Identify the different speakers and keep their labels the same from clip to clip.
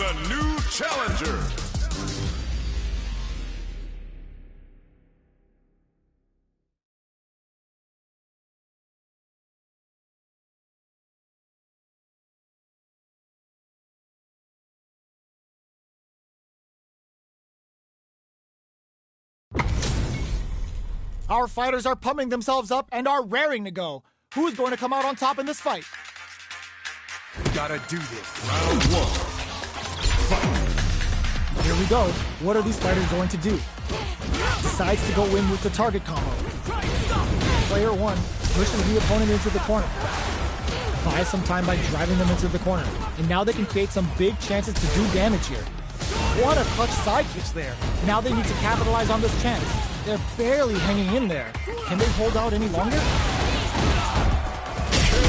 Speaker 1: a new challenger.
Speaker 2: Our fighters are pumping themselves up and are raring to go. Who's going to come out on top in this fight?
Speaker 1: Gotta do this. Round one. Fight.
Speaker 2: Here we go. What are these fighters going to do? Decides to go in with the target combo. Player one pushes the opponent into the corner. Buys some time by driving them into the corner. And now they can create some big chances to do damage here. What a clutch side kicks there. Now they need to capitalize on this chance. They're barely hanging in there. Can they hold out any longer?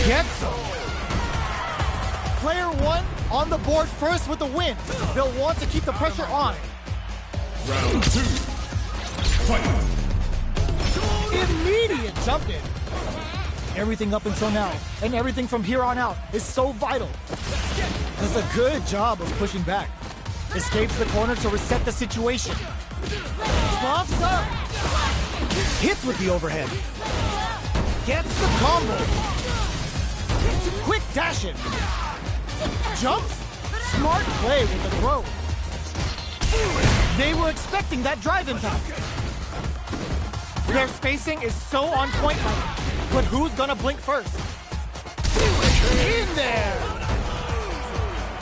Speaker 2: Gets them. Player one on the board first with the win. They'll want to keep the pressure on.
Speaker 1: Round two. Fight.
Speaker 2: Immediate jump in. Everything up until now, and everything from here on out, is so vital. Does a good job of pushing back. Escapes the corner to reset the situation. Pops up. Hits with the overhead. Gets the combo. Quick dash in. Jumps. Smart play with the throw. They were expecting that drive impact. Their spacing is so on point now. But who's gonna blink first? In there!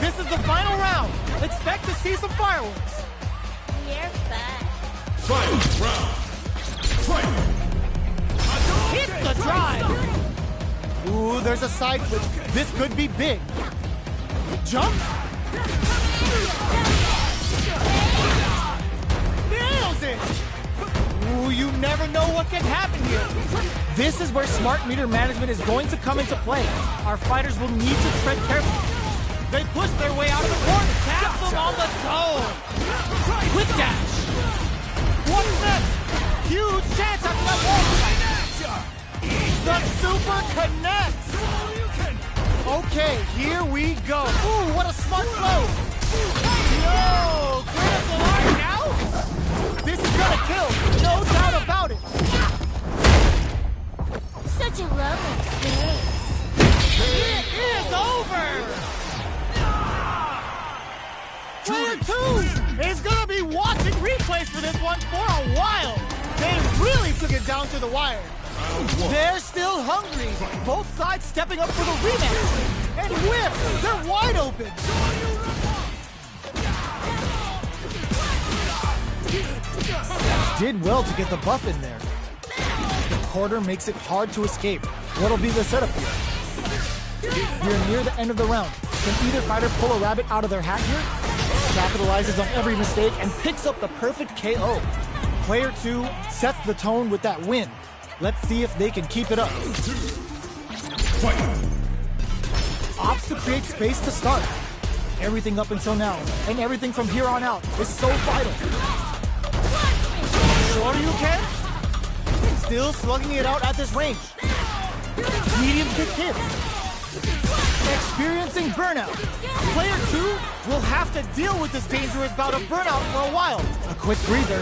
Speaker 2: This is the final round. Expect to see some fireworks.
Speaker 3: You're fun.
Speaker 1: Fight round. Fight.
Speaker 2: Hit the drive! Ooh, there's a side switch. This could be big. Jump! Nails it! Ooh, you never know what can happen here. This is where smart meter management is going to come into play. Our fighters will need to tread carefully. They push their way out of the corner. Taps them on the toe. Quick dash. What's next? Huge chance after that wall. The super connects. Okay, here we go. Ooh, what a smart throw. Yo, clear the line now. This is gonna kill. No doubt about it.
Speaker 3: Such a lovely face.
Speaker 2: It is over. Player two is gonna be watching replays for this one for a while. They really took it down to the wire. They're still hungry. Both sides stepping up for the rematch. And whip, they're wide open. Did well to get the buff in there. The corner makes it hard to escape. What'll be the setup here? We're near the end of the round. Can either fighter pull a rabbit out of their hat here? Capitalizes on every mistake and picks up the perfect KO. Player two sets the tone with that win. Let's see if they can keep it up.
Speaker 1: Fight.
Speaker 2: Opts to create space to start. Everything up until now, and everything from here on out, is so vital. Sure you can? Still slugging it out at this range. Medium kick hits. Experiencing burnout. Player two will have to deal with this dangerous bout of burnout for a while. A quick breather.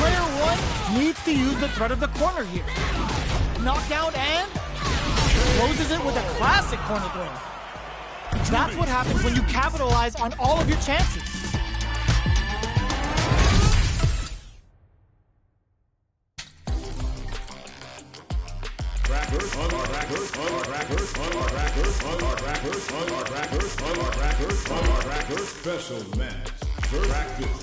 Speaker 2: Player one needs to use the threat of the corner here. Knockdown and closes it with a classic corner throw. That's what happens when you capitalize on all of your chances.
Speaker 1: Special match. Practice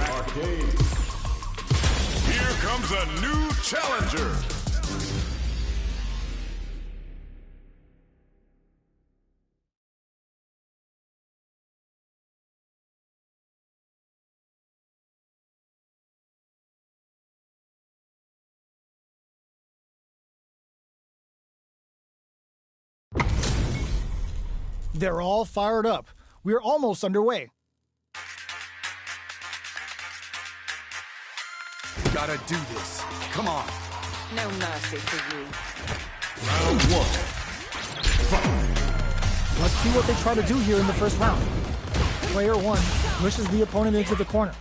Speaker 1: arcade. Here comes a new challenger.
Speaker 2: They're all fired up. We're almost underway.
Speaker 1: Gotta do this. Come on.
Speaker 4: No mercy for you.
Speaker 1: Round one.
Speaker 2: Let's see what they try to do here in the first round. Player one pushes the opponent into the corner.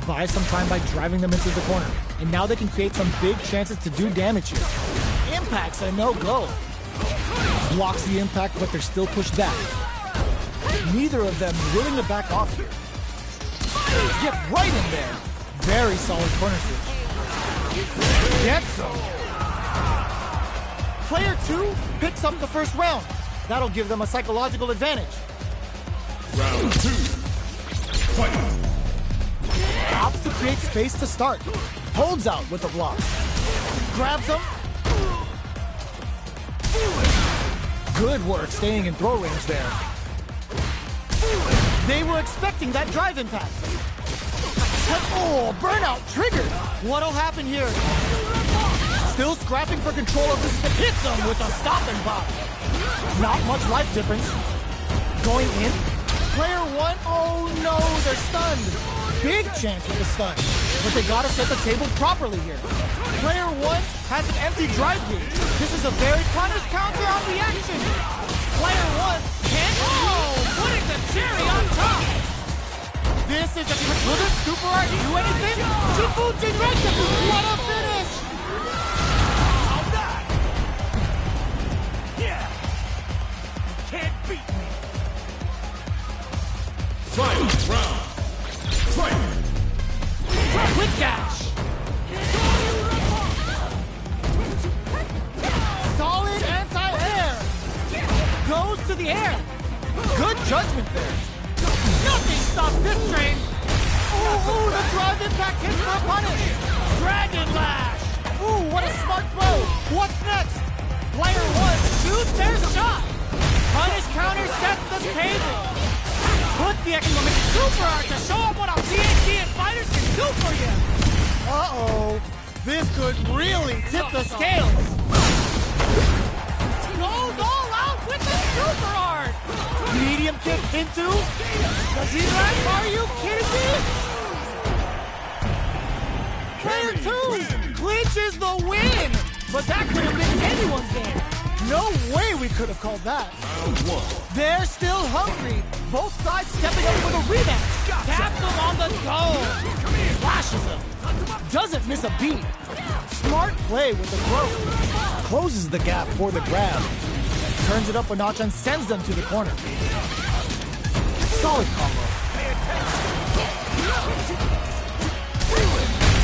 Speaker 2: Buys some time by driving them into the corner. And now they can create some big chances to do damage here. Impact's a no-go. Blocks the impact, but they're still pushed back. Neither of them willing to back off here. Get right in there. Very solid corner switch. Gets some. Player two picks up the first round. That'll give them a psychological advantage.
Speaker 1: Round two. Fight.
Speaker 2: Opts to create space to start. Holds out with the block. Grabs them. Good work staying in throw range there. They were expecting that drive impact. But, oh, burnout triggered. What'll happen here? Still scrapping for control of this, but hits them with a stop and pop. Not much life difference. Going in. Player one, oh no, they're stunned. Big chance with the stun, but they gotta set the table properly here. Player one has an empty drive gauge. This is a very punish counter on the action. Player one can't, putting the cherry on top. This is a, will this super art do anything? What a finish!
Speaker 1: Yeah. Can't beat me. Final round. Fight.
Speaker 2: Quick dash. Solid anti-air. Goes to the air. Good judgment there. Nothing stops this train. Ooh, the drive impact hits for a punish. Dragon Lash. Ooh, what a smart throw. What's next? Player one shoots their shot. Punish counter sets the table. Put the exclamation super art to show them what our TNT and fighters can do for you. Uh-oh. This could really tip the scales. Goes all out with the super art. Medium kick into. Does he land? Are you kidding me? Player two clinches the win. But that could have been anyone's game. No way we could have called that.
Speaker 1: Round one.
Speaker 2: They're still hungry. Both sides stepping up for the rematch. Taps him on the dome. Flashes him. Doesn't miss a beat. Smart play with the throw. Closes the gap for the grab. Turns it up a notch and sends them to the corner. Solid combo.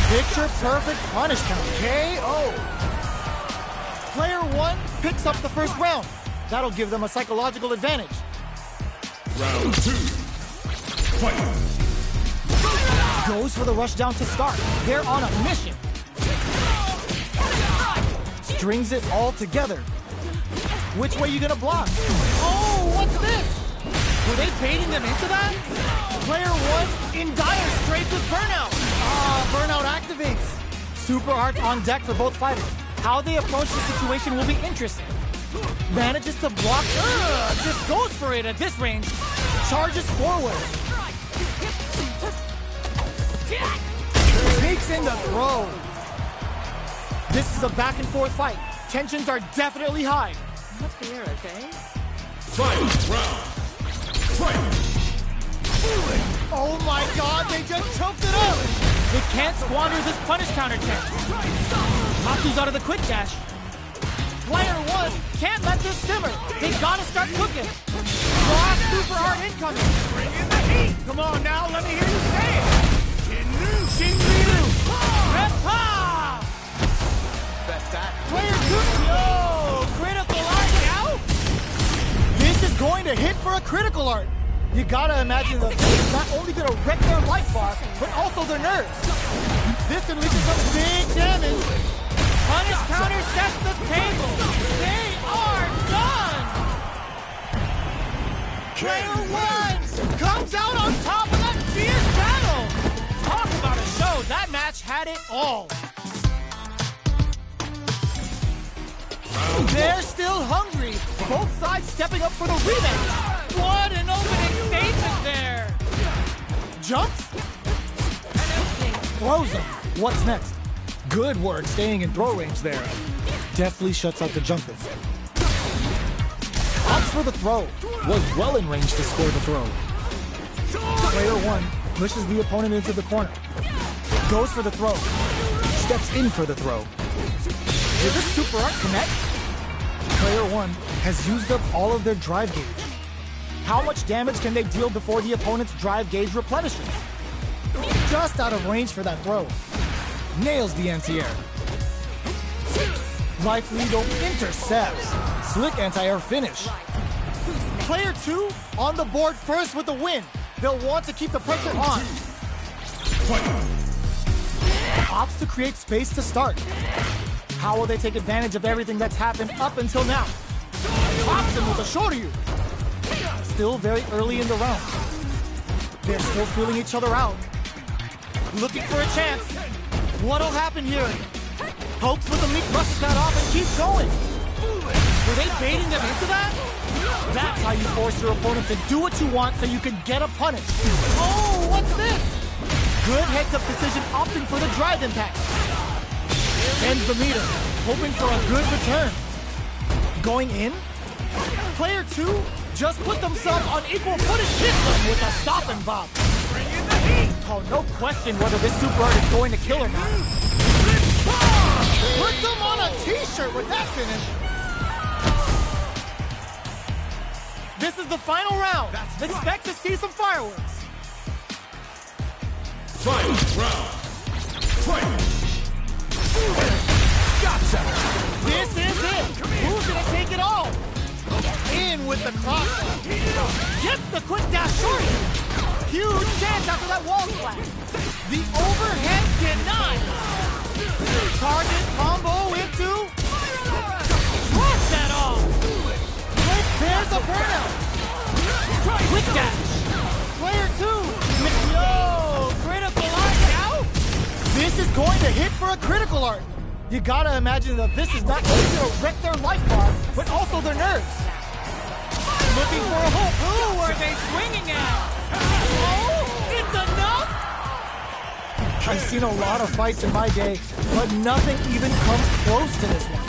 Speaker 2: Picture perfect punish count. KO. Player one picks up the first round. That'll give them a psychological advantage.
Speaker 1: Round two. Fight.
Speaker 2: Goes for the rush down to start. They're on a mission. Strings it all together. Which way you gonna block? Oh, what's this? Were they baiting them into that? Player one in dire straits with burnout. Burnout activates. Super arts on deck for both fighters. How they approach the situation will be interesting. Manages to block. Just goes for it at this range. Charges forward. Sneaks in the throw. This is a back and forth fight. Tensions are definitely high.
Speaker 4: Up here, okay?
Speaker 1: Final round. Fight.
Speaker 2: Oh my god, they just choked it up! They can't squander this punish counter chance. Matsu's out of the quick dash. Player one can't let this simmer. They gotta start cooking. Blast super hard incoming.
Speaker 1: Bring in the heat.
Speaker 2: Come on now, let me hear you say it. Shinryu. Repa! Player two, yo! Critical art out? This is going to hit for a critical art. You gotta imagine that this is not only gonna wreck their life bar, but also their nerves. This can lead to some big damage. Punish counter sets the table. They are done! Player one comes out on top of that fierce battle. Talk about a show. That match had it all. They're still hungry. Both sides stepping up for the rematch. What an opening statement there. Jumps. Throws him. What's next? Good work staying in throw range there. Deftly shuts out the jump in. Opts for the throw. Was well in range to score the throw. Player 1 pushes the opponent into the corner. Goes for the throw. Steps in for the throw. Did the super art connect? Player 1 has used up all of their drive gauge. How much damage can they deal before the opponent's drive gauge replenishes? Just out of range for that throw. Nails the anti-air. Life Legal intercepts. Slick anti-air finish. Player 2 on the board first with the win. They'll want to keep the pressure on. Opts to create space to start. How will they take advantage of everything that's happened up until now? Pops him with a Shoryu. Still very early in the round. They're still feeling each other out. Looking for a chance. What'll happen here? Pokes with the meat, brushes that off and keeps going. Were they baiting them into that? That's how you force your opponent to do what you want so you can get a punish. Oh, what's this? Good heads-up decision, opting for the drive impact. Ends the meter, hoping for a good return. Going in? Player 2 just put themselves on equal footing, hit them with a stop and bop.
Speaker 1: Bring in the heat!
Speaker 2: Oh, no question whether this super art is going to kill or not. Put them on a t-shirt with that finish. This is the final round. Expect to see some fireworks.
Speaker 1: Final round. Fight! Gotcha!
Speaker 2: This is it. Who's gonna take it all? In with the cross. Gets the quick dash short. Huge chance after that wall splash. The overhead denied. Target combo into. Watch that off. There's a burnout. Quick dash. Player 2. Yo, critical art now. This is going to hit for a critical art. You gotta imagine that this is not only gonna wreck their life bar, but also their nerves. Looking for a hook. Who are they swinging at? Oh, it's enough? I've seen a lot of fights in my day, but nothing even comes close to this one.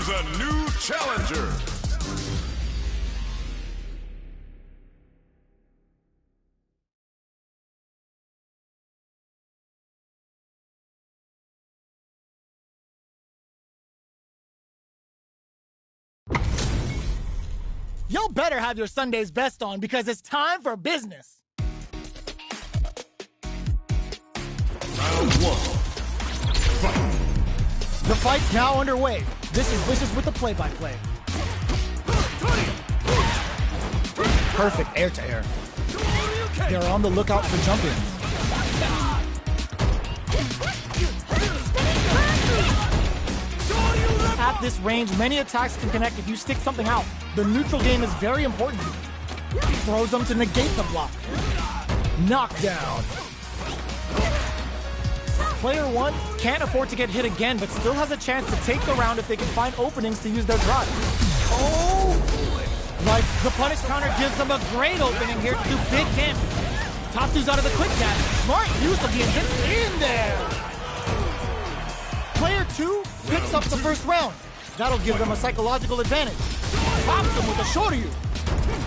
Speaker 1: A new challenger.
Speaker 2: Y'all better have your Sunday's best on because it's time for business.
Speaker 1: Round 1. Fight.
Speaker 2: The fight's now underway. This is Vicious with the play-by-play. Perfect air-to-air. They're on the lookout for jump-ins. At this range, many attacks can connect if you stick something out. The neutral game is very important. Throws them to negate the block. Knockdown. Player 1 can't afford to get hit again, but still has a chance to take the round if they can find openings to use their drive. Oh! Like, the punish counter gives them a great opening here to do big damage. Tatsu's out of the quick dash. Smart use of the intense in there. Player 2 picks up the first round. That'll give them a psychological advantage. Pops them with a Shoryu.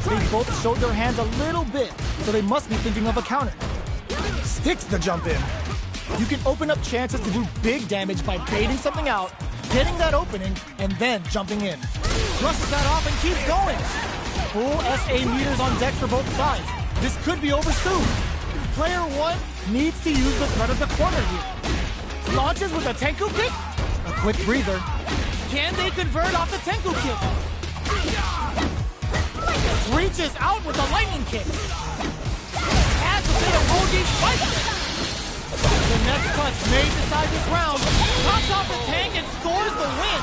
Speaker 2: They both showed their hands a little bit, so they must be thinking of a counter. Sticks the jump in. You can open up chances to do big damage by baiting something out getting that opening, and then jumping in. Brushes that off and keeps going. Full SA meters on deck for both sides. This could be over soon. Player 1 needs to use the threat of the corner here. Launches with a Tenku kick. A quick breather. Can they convert off the Tenku kick? Reaches out with a lightning kick. Adds a bit of OG spice. The next touch may decide this round. Pops off the tank and scores the win.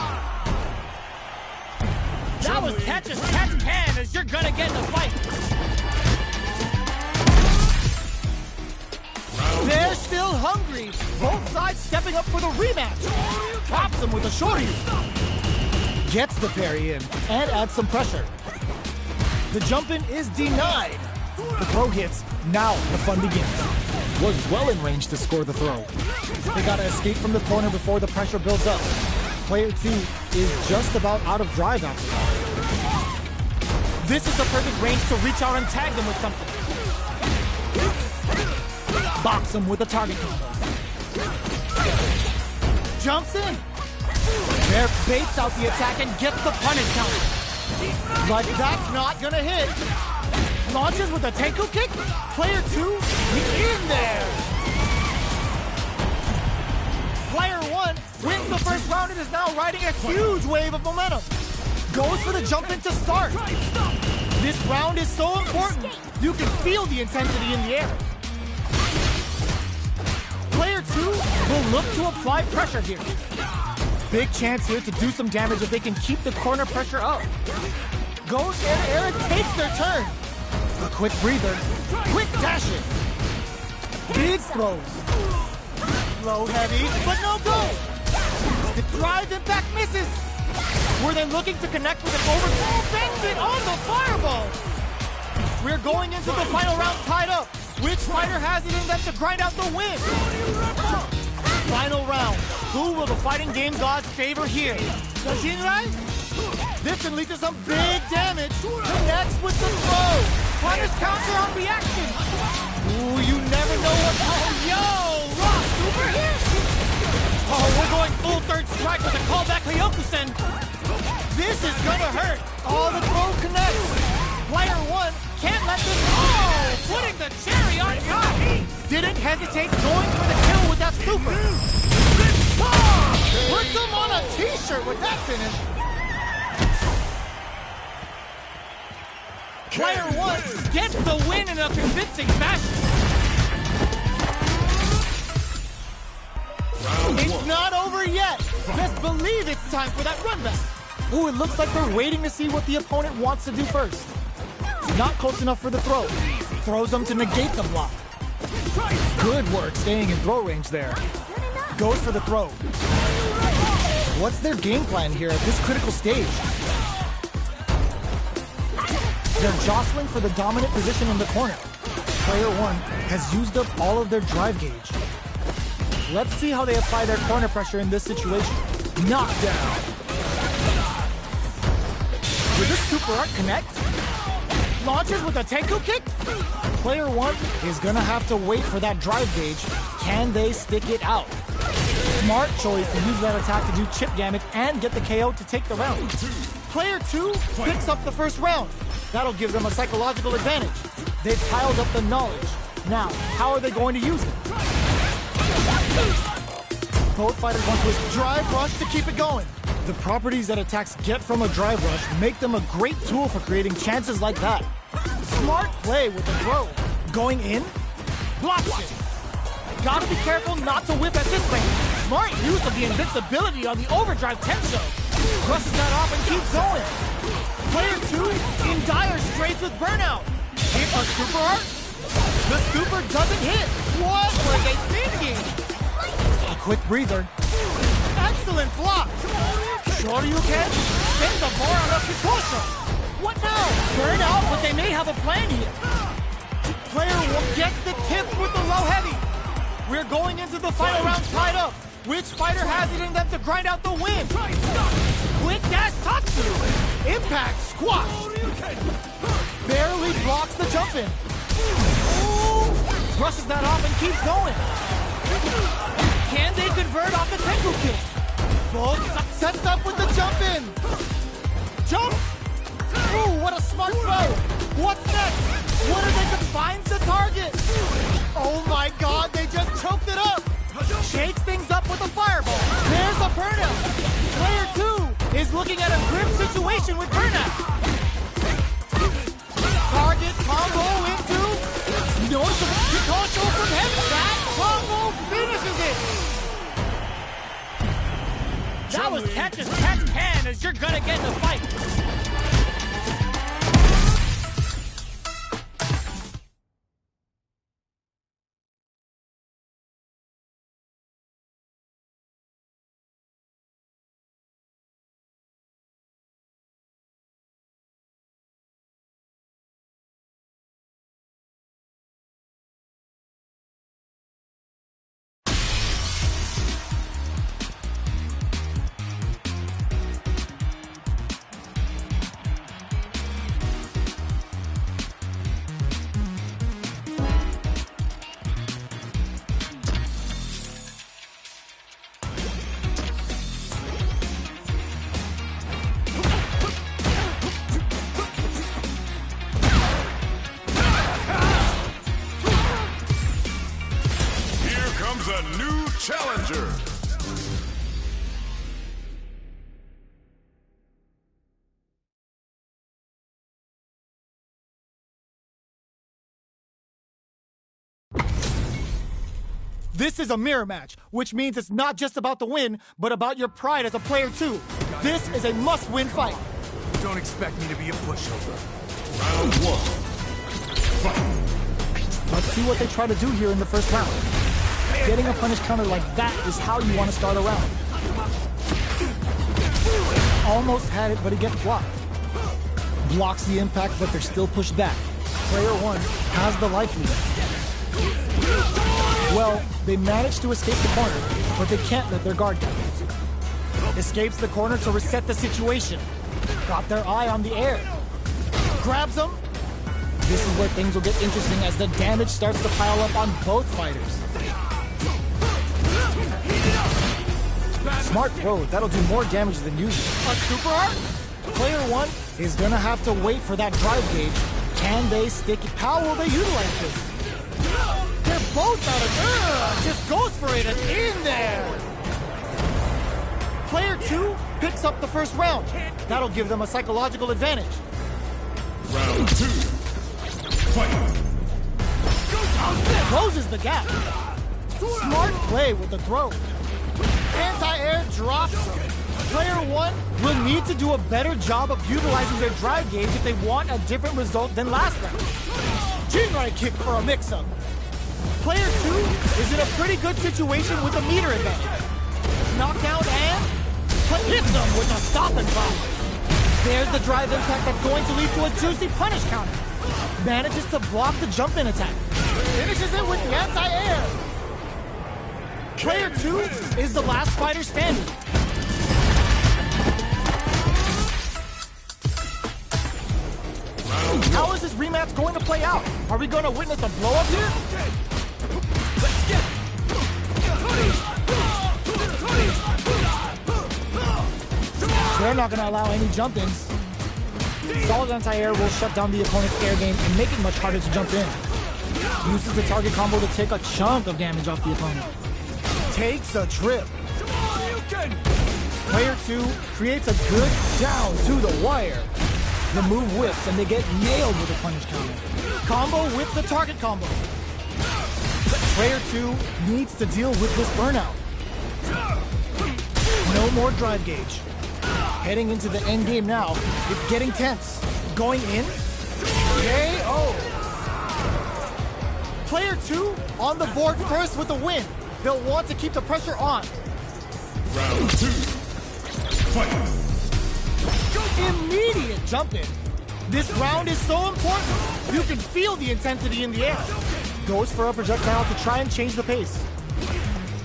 Speaker 2: That was catch as catch can, as you're gonna get in the fight. They're still hungry. Both sides stepping up for the rematch. Pops him with a shorty. Gets the parry in and adds some pressure. The jump in is denied. The throw hits. Now the fun begins. Was well in range to score the throw. They gotta escape from the corner before the pressure builds up. Player 2 is just about out of drive after that. This is the perfect range to reach out and tag them with something. Bops him with a target combo. Jumps in. There baits out the attack and gets the punish counter. But that's not gonna hit. Launches with a Tenku kick. Player 2 in there. Player 1 wins the first round and is now riding a huge wave of momentum. Goes for the jump in to start. This round is so important. You can feel the intensity in the air. Player 2 will look to apply pressure here. Big chance here to do some damage if they can keep the corner pressure up. Goes air to air and takes their turn. A quick breather. Quick dashing. Big throws. Low heavy, but no go. The drive impact misses. Were they looking to connect with an overthrow? Bends it on the fireball. We're going into the final round tied up. Which fighter has it in them to grind out the win? Final round. Who will the fighting game gods favor here? The Jinrai? This can lead to some big damage. Connects with the throw. Punish counter on reaction. Ooh, you never know what... Oh, yo! Rock, super here! Oh, we're going full third strike with a callback Hyokusen. This is gonna hurt. Oh, the throw connects. Player 1 can't let this... Oh, putting the cherry on top. Didn't hesitate going for the kill with that super. Oh, puts him on a t-shirt with that finish. Player 1 gets the win in a convincing fashion. It's not over yet. Best believe it's time for that run back. Ooh, it looks like they're waiting to see what the opponent wants to do first. Not close enough for the throw. Throws them to negate the block. Good work staying in throw range there. Goes for the throw. What's their game plan here at this critical stage? They're jostling for the dominant position in the corner. Player 1 has used up all of their drive gauge. Let's see how they apply their corner pressure in this situation. Knockdown. Will this super art connect? Launches with a Tenku kick? Player 1 is gonna have to wait for that drive gauge. Can they stick it out? Smart choice to use that attack to do chip damage and get the KO to take the round. Player 2 picks up the first round. That'll give them a psychological advantage. They've piled up the knowledge. Now, how are they going to use it? Both fighters want to drive rush to keep it going. The properties that attacks get from a drive rush make them a great tool for creating chances like that. Smart play with the throw. Going in, blocks it. Gotta be careful not to whip at this range. Smart use of the invincibility on the overdrive Tensho. Brushes that off and keeps going. Player 2 in dire straits with burnout. Hit a super art? The super doesn't hit. What were they thinking? A quick breather. Excellent block. Shoryuken? Send the Bora on a Picosho. What now? Burn out, but they may have a plan here. Player 1 gets the tip with the low heavy. We're going into the final round tied up. Which fighter has it in them to grind out the win? Quick dash Tatsu. Impact squash. Barely blocks the jump in. Ooh. Brushes that off and keeps going. Can they convert off the Tenku kick? Both Sets up with the jump in. Jump. Ooh, what a smart throw. What's next? What if they confines the target? Oh my God, they just choked it up. Shakes things up with a fireball. There's a burnout. Player 2 is looking at a grim situation with burnout. Target combo into noticeable Picasso from heaven. That combo finishes it. That was catch as catch can, as you're gonna get in a fight.
Speaker 1: A new challenger.
Speaker 2: This is a mirror match, which means it's not just about the win, but about your pride as a player too. This is a must-win fight.
Speaker 1: Don't expect me to be a pushover.
Speaker 4: Round 1. Fight.
Speaker 2: Let's see what they try to do here in the first round. Getting a punish counter like that is how you want to start a round. Almost had it, but he gets blocked. Blocks the impact, but they're still pushed back. Player 1 has the life lead. Well, they managed to escape the corner, but they can't let their guard down. Escapes the corner to reset the situation. Got their eye on the air. Grabs him. This is where things will get interesting as the damage starts to pile up on both fighters. Smart throw, that'll do more damage than usual. A super art? Player 1 is gonna have to wait for that drive gauge. Can they stick it? How will they utilize this? They're both out of just goes for it and in there. Player 2 picks up the first round. That'll give them a psychological advantage.
Speaker 4: Round 2. Fight.
Speaker 2: Closes the gap. Smart play with the throw. Anti-air drops him. Player 1 will need to do a better job of utilizing their drive gauge if they want a different result than last round. Jinrai kick for a mix-up. Player 2 is in a pretty good situation with a meter advantage. Knockdown and hits them with a stop and drop. There's the drive impact that's going to lead to a juicy punish counter. Manages to block the jump-in attack. Finishes it with the anti-air. Player 2 is the last fighter standing. How is this rematch going to play out? Are we going to witness a blow-up here? Let's get They're not going to allow any jump-ins. Solid anti-air will shut down the opponent's air game and make it much harder to jump in. Uses the target combo to take a chunk of damage off the opponent. Takes a trip. Player 2 creates a good down to the wire. The move whips and they get nailed with a punish counter. Combo with the target combo. Player 2 needs to deal with this burnout. No more drive gauge. Heading into the end game now, it's getting tense. Going in, KO. Player 2 on the board first with the win. They'll want to keep the pressure on.
Speaker 4: Round 2. Fight.
Speaker 2: Immediate jump in. This round is so important. You can feel the intensity in the air. Goes for a projectile to try and change the pace.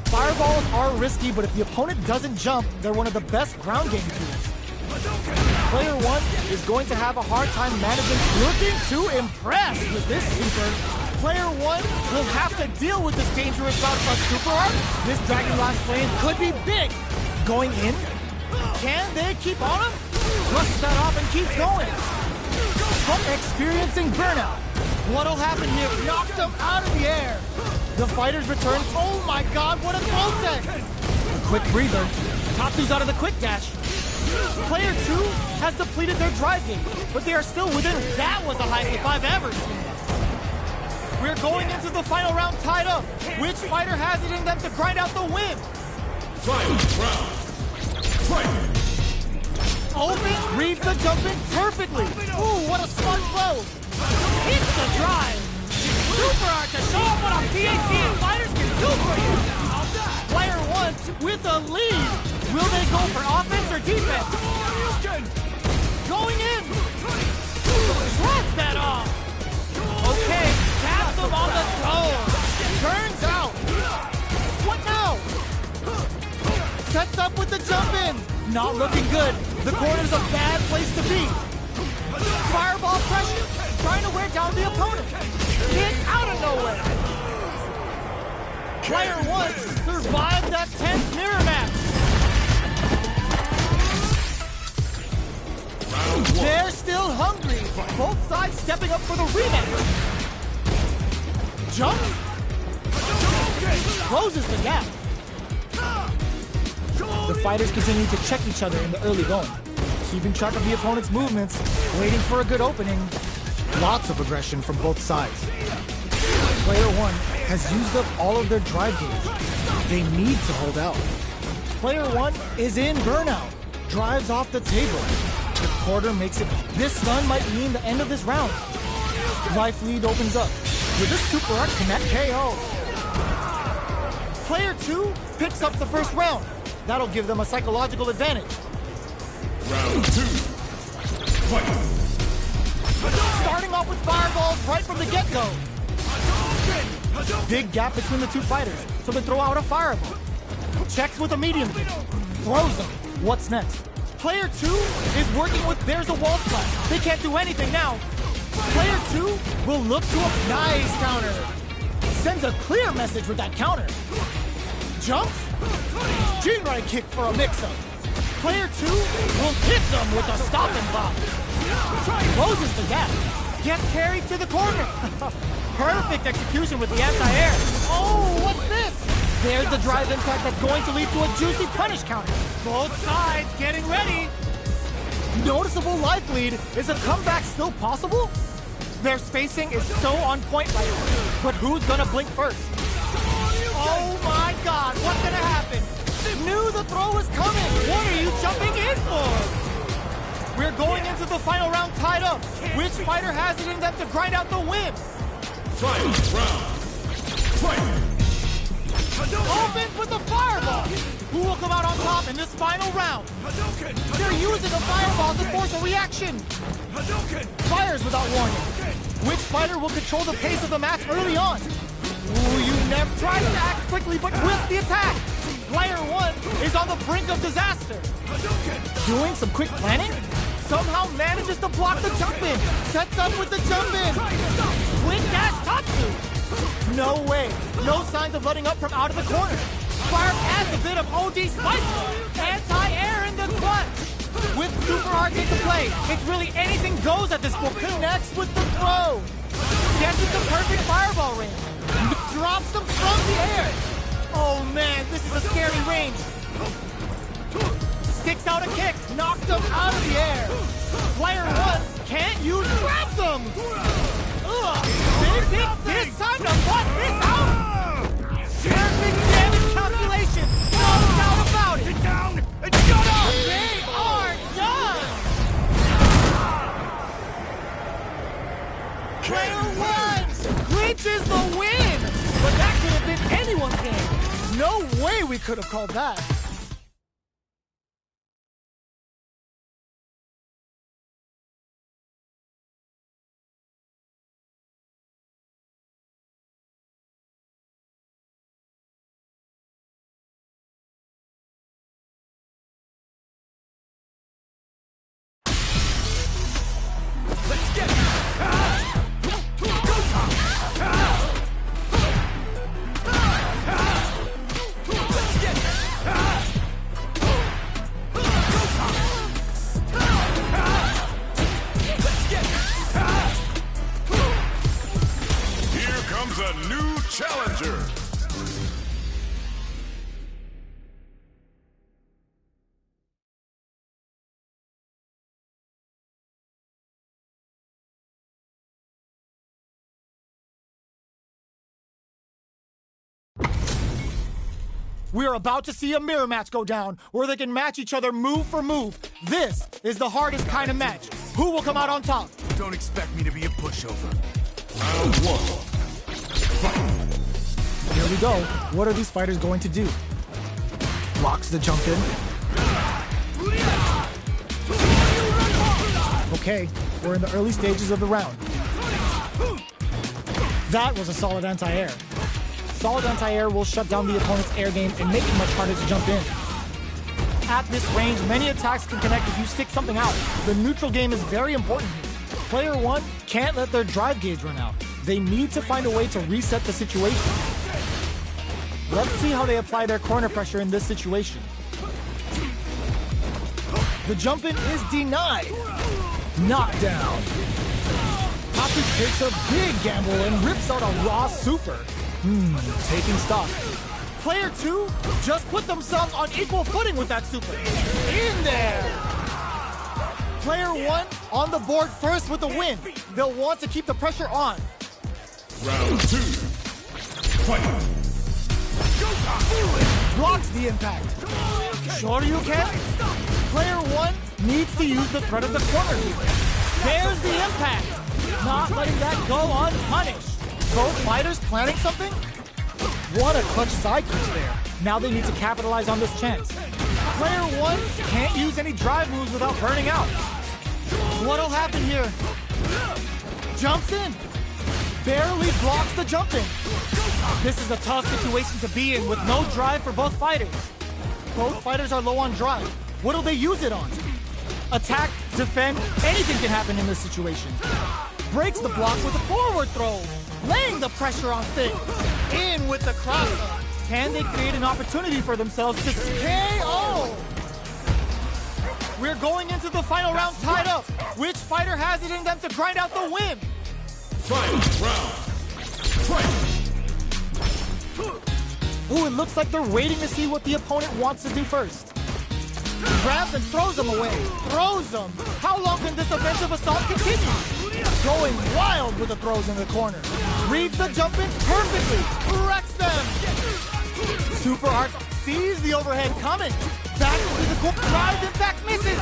Speaker 2: Fireballs are risky, but if the opponent doesn't jump, they're one of the best ground game tools. Player 1 is going to have a hard time managing, looking to impress with this super. Player 1 will have to deal with this dangerous bout of super art. This Dragon Last Flame could be big. Going in, Can they keep on him? Brushes that off and keeps going. Experiencing burnout. What'll happen here? Knocked him out of the air. The fighters return. Oh my god, what a throw tech! A quick breather. Tatsu's out of the quick dash. Player 2 has depleted their drive gauge, but they are still within. That was the highest if I've ever seen. We're going into the final round tied up. Which fighter has it in them to grind out the win?
Speaker 4: Final round. Fight!
Speaker 2: Open, reads the jump in perfectly. Ooh, what a smart throw. Hits the drive. Super art to show off what our PhD and fighters can do for you. Player 1 with a lead. Will they go for offense or defense? Going in. Shreds that off. Okay, taps him on the toe. Turns out. What now? Sets up with the jump in. Not looking good. The corner's a bad place to be. Fireball pressure. Trying to wear down the opponent. Get out of nowhere. Player 1 survived that tense mirror match. They're still hungry. Both sides stepping up for the rematch. Jump. Closes the gap. The fighters continue to check each other in the early going, keeping track of the opponent's movements, waiting for a good opening. Lots of aggression from both sides. Player 1 has used up all of their drive gauge. They need to hold out. Player 1 is in burnout. Drives off the table. The quarter makes it. This stun might mean the end of this round. Life lead opens up. With a super art connect KO. Player 2 picks up the first round. That'll give them a psychological advantage.
Speaker 4: Round 2. Fight!
Speaker 2: Starting off with fireballs right from the get-go. Big gap between the two fighters, so they throw out a fireball. Checks with a medium. Throws them. What's next? Player 2 is working with there's a wall splash. They can't do anything now. Player 2 will look to a nice counter. Sends a clear message with that counter. Jumps. Jinrai kick for a mix-up. Player 2 will hit them with a stop and block. Closes the gap. Gets carried to the corner. Perfect execution with the anti-air. Oh, what's this? There's the drive impact that's going to lead to a juicy punish counter. Both sides getting ready. Noticeable life lead. Is a comeback still possible? Their spacing is so on point right now. But who's gonna blink first? Oh my god, what's gonna happen? Knew the throw was coming. What are you jumping in for? We're going into the final round tied up. Which fighter has it in them to grind out the win?
Speaker 4: Final round. Fight!
Speaker 2: Opens with a fireball. Who will come out on top in this final round? They're using a fireball to force a reaction. Fires without warning. Which fighter will control the pace of the match early on? Ooh, you never tries to act quickly, but whiffs the attack. Player 1 is on the brink of disaster. Doing some quick planning? Somehow manages to block the jump in. Sets up with the jump in. Quick dash Tatsu. No way. No signs of letting up from out of the corner. Fire adds a bit of OD spice. Anti-air in the clutch. With super hard into play, it's really anything goes at this point. Connects with the throw. Gets it the perfect fireball range. Drops them from the air. Oh man, this is a scary range. Sticks out a kick, knocked them out of the air. Player 1 can't use grabs them. Ugh, they picked this time to bust this out. Perfect damage calculation, no doubt about it. Sit down and shut up. They are done. Player 1 reaches the win. But that could have been anyone's game. No way we could have called that.
Speaker 1: Let's get it! Let's get it!
Speaker 4: comes a new challenger.
Speaker 2: We're about to see a mirror match go down, where they can match each other move for move. This is the hardest kind of match. Who will come out on top?
Speaker 1: Don't expect me to be a pushover.
Speaker 4: Round one. Fight.
Speaker 2: Here we go. What are these fighters going to do? Blocks the jump in. Okay, we're in the early stages of the round. That was a solid anti-air. Solid anti-air will shut down the opponent's air game and make it much harder to jump in. At this range, many attacks can connect if you stick something out. The neutral game is very important here. Player one can't let their drive gauge run out. They need to find a way to reset the situation. Let's see how they apply their corner pressure in this situation. The jump in is denied. Knockdown. Papu takes a big gamble and rips out a raw super. Taking stock. Player two just put themselves on equal footing with that super. In there! Player one on the board first with the win. They'll want to keep the pressure on.
Speaker 4: Round two. Fight.
Speaker 2: Blocks the impact. Sure you can? Player one needs to use the threat of the corner here. There's the impact. Not letting that go unpunished. Both fighters planning something? What a clutch side kick there. Now they need to capitalize on this chance. Player one can't use any drive moves without burning out. What'll happen here? Jumps in. Barely blocks the jump in. This is a tough situation to be in with no drive for both fighters. Both fighters are low on drive. What'll they use it on? Attack, defend, anything can happen in this situation. Breaks the block with a forward throw. Laying the pressure on things. In with the crosser. Can they create an opportunity for themselves to KO? We're going into the final round tied up. Which fighter has it in them to grind out the win?
Speaker 4: Final round. Fight.
Speaker 2: Ooh, it looks like they're waiting to see what the opponent wants to do first. Grabs and throws them away. Throws them. How long can this offensive assault continue? Going wild with the throws in the corner. Reads the jump in perfectly. Wrecks them. Super Arts sees the overhead coming. Back into the quick drive, in fact misses.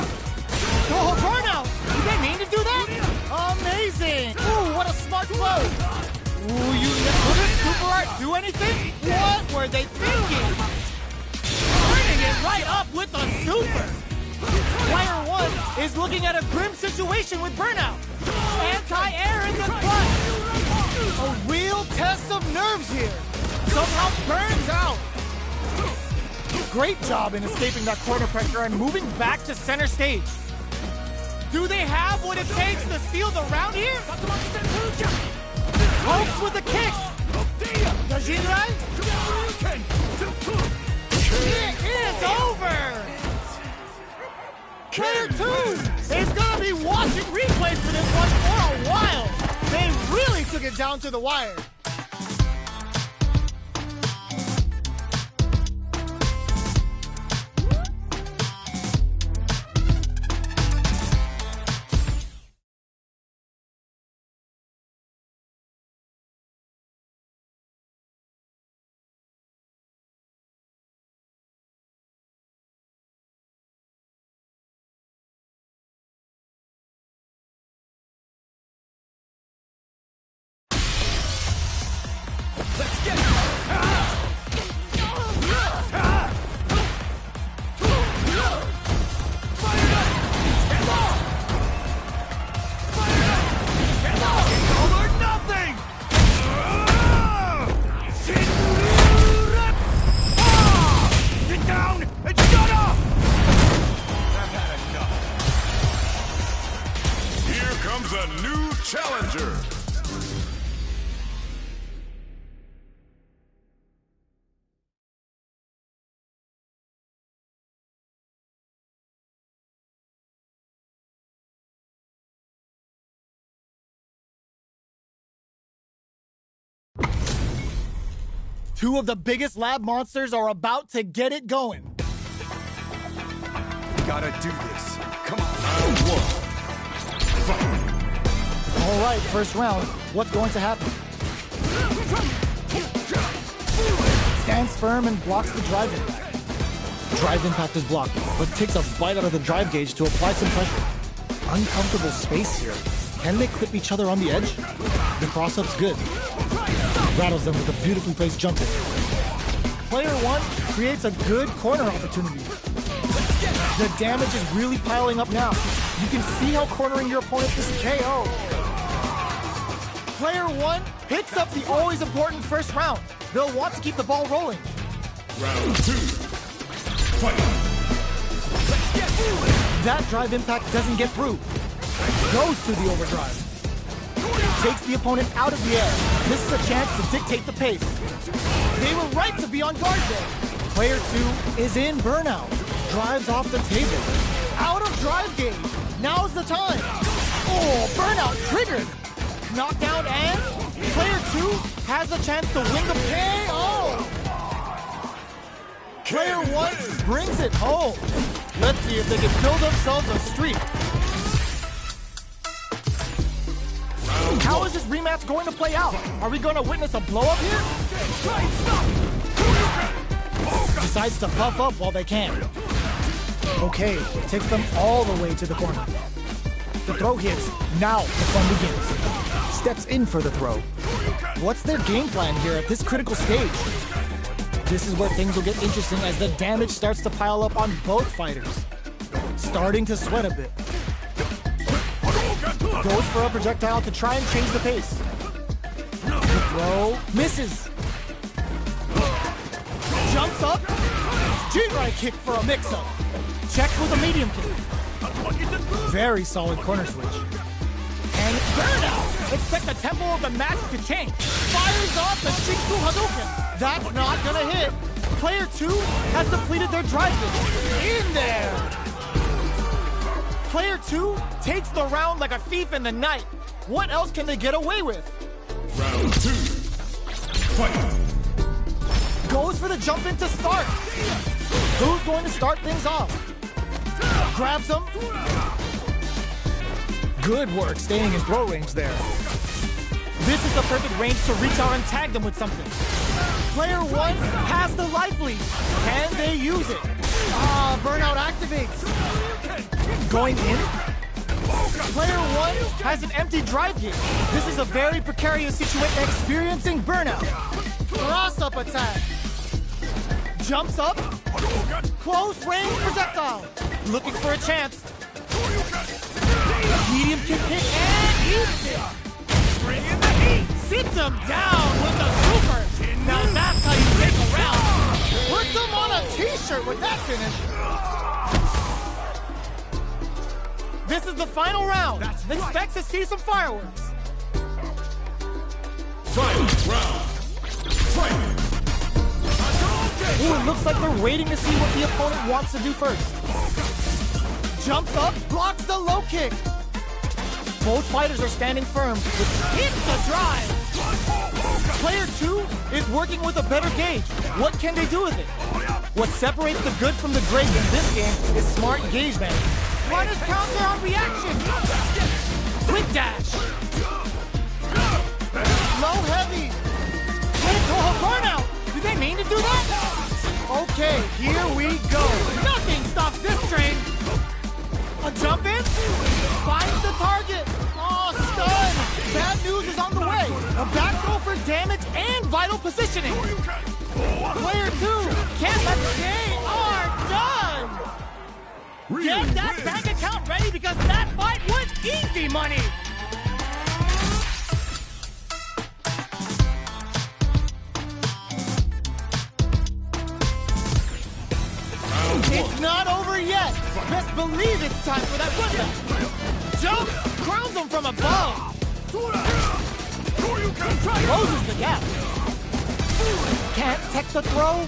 Speaker 2: Oh, burnout. Did they mean to do that? Amazing. Ooh, what a smart throw. Ooh, couldn't Super Art do anything? What were they thinking? Turning it right up with a super. Player one is looking at a grim situation with burnout. Anti-air in the clutch. A real test of nerves here. Somehow burns out. Great job in escaping that corner pressure and moving back to center stage. Do they have what it takes to steal the round here? Pokes with a kick. Yajinrai? It is over! Player two is gonna be watching replays for this one for a while. They really took it down to the wire. Two of the biggest lab monsters are about to get it going.
Speaker 1: Gotta do this. Come on.
Speaker 4: Round one. Fight.
Speaker 2: All right, first round. What's going to happen? Stands firm and blocks the drive impact. Drive impact is blocked, but takes a bite out of the drive gauge to apply some pressure. Uncomfortable space here. Can they clip each other on the edge? The cross-up's good. Rattles them with a beautifully placed jump in. Player one creates a good corner opportunity. The damage is really piling up now. You can see how cornering your opponent is KO. Player one picks up the always important first round. They'll want to keep the ball rolling.
Speaker 4: Round two. Fight.
Speaker 2: That drive impact doesn't get through. Goes to the overdrive. Takes the opponent out of the air. This is a chance to dictate the pace. They were right to be on guard there. Player two is in burnout. Drives off the table. Out of drive gauge. Now's the time. Oh, burnout triggered. Knockdown and player two has a chance to win the KO. Player one brings it home. Let's see if they can build themselves a streak. How is this rematch going to play out? Are we going to witness a blow-up here? Decides to puff up while they can. Okay, takes them all the way to the corner. The throw hits. Now the fun begins. Steps in for the throw. What's their game plan here at this critical stage? This is where things will get interesting as the damage starts to pile up on both fighters. Starting to sweat a bit. Goes for a projectile to try and change the pace. The throw misses. Jumps up. G-right kick for a mix-up. Checks with a medium kick. Very solid corner switch. And burnout! Expect the tempo of the match to change. Fires off the Shinku Hadouken. That's not gonna hit. Player two has depleted their drive gauge. In there! Player two takes the round like a thief in the night. What else can they get away with?
Speaker 4: Round two. Fight.
Speaker 2: Goes for the jump in to start. Who's going to start things off? Grabs him. Good work staying in throw range there. This is the perfect range to reach out and tag them with something. Player one has the life lead. Can they use it? Burnout activates. Going in. Player one has an empty drive gauge. This is a very precarious situation experiencing burnout. Cross-up attack. Jumps up. Close range projectile. Looking for a chance. Medium kick hit and eats it. Bring in the heat. Sits him down with a super. Now that's how you take a round. Puts him on a t-shirt with that finish. This is the final round. Expect to see some fireworks.
Speaker 4: Final round. Fight.
Speaker 2: Ooh, it looks like they're waiting to see what the opponent wants to do first. Jumps up, blocks the low kick. Both fighters are standing firm with hits the drive. Player two is working with a better gauge. What can they do with it? What separates the good from the great in this game is smart gauge management. Punish counter on reaction. Quick dash. Low heavy. Burnout. Did they mean to do that? Okay, here we go. Nothing stops this train. A jump in. Finds the target. Oh, stun. Bad news is on the way. A back throw for damage and vital positioning. Player two can't let they are done. Get that bank account ready because that fight was easy money. It's not over yet. Best believe it's time for that bloodbath. Jump, crowns him from above. Closes the gap. Can't tech the throw.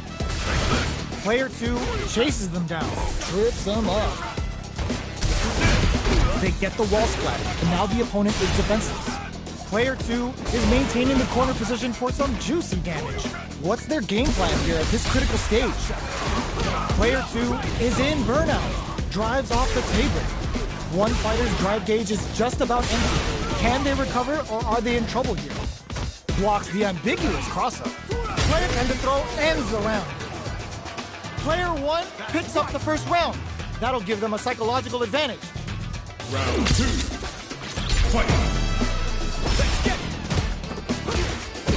Speaker 2: Player two chases them down, trips them up. They get the wall splat, and now the opponent is defenseless. Player 2 is maintaining the corner position for some juicy damage. What's their game plan here at this critical stage? Player 2 is in burnout, drives off the table. One fighter's drive gauge is just about empty. Can they recover, or are they in trouble here? Blocks the ambiguous crossup. Player 10 to throw ends the round. Player 1 picks up the first round. That'll give them a psychological advantage.
Speaker 4: Round 2. Fight.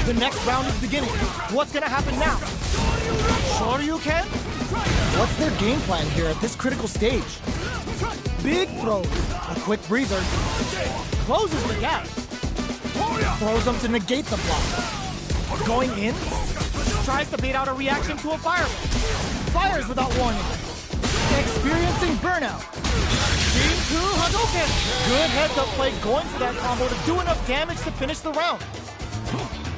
Speaker 2: The next round is beginning. What's gonna happen now? Shoryuken? What's their game plan here at this critical stage? Big throws. A quick breather. Closes the gap. Throws them to negate the block. Going in. Tries to bait out a reaction to a fireball. Fires without warning. Experiencing burnout. Jinku Hadouken. Good heads-up play going for that combo to do enough damage to finish the round.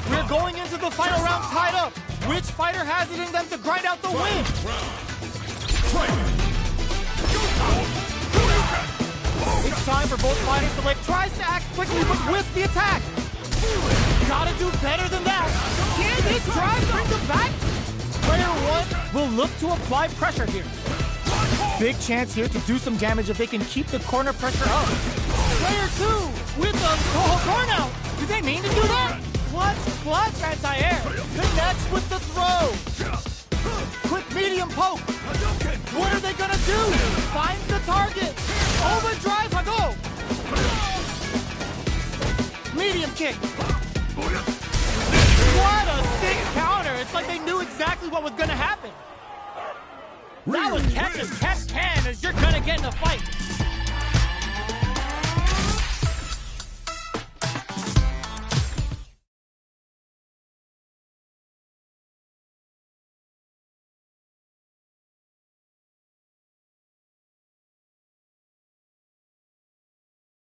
Speaker 2: We're going into the final round tied up. Which fighter has it in them to grind out the win? It's time for both fighters to live. Tries to act quickly, but with the attack. Gotta do better than that. Can this drive bring them back? Player 1 will look to apply pressure here. Big chance here to do some damage if they can keep the corner pressure up. Player 2 with the corner out. Did they mean to do that? Clutch anti-air. Connects with the throw. Quick medium poke. What are they gonna do? Finds the target. Overdrive Hago. Medium kick. What a sick counter. It's like they knew exactly what was gonna happen. That was catch as catch can, as you're gonna get in a fight.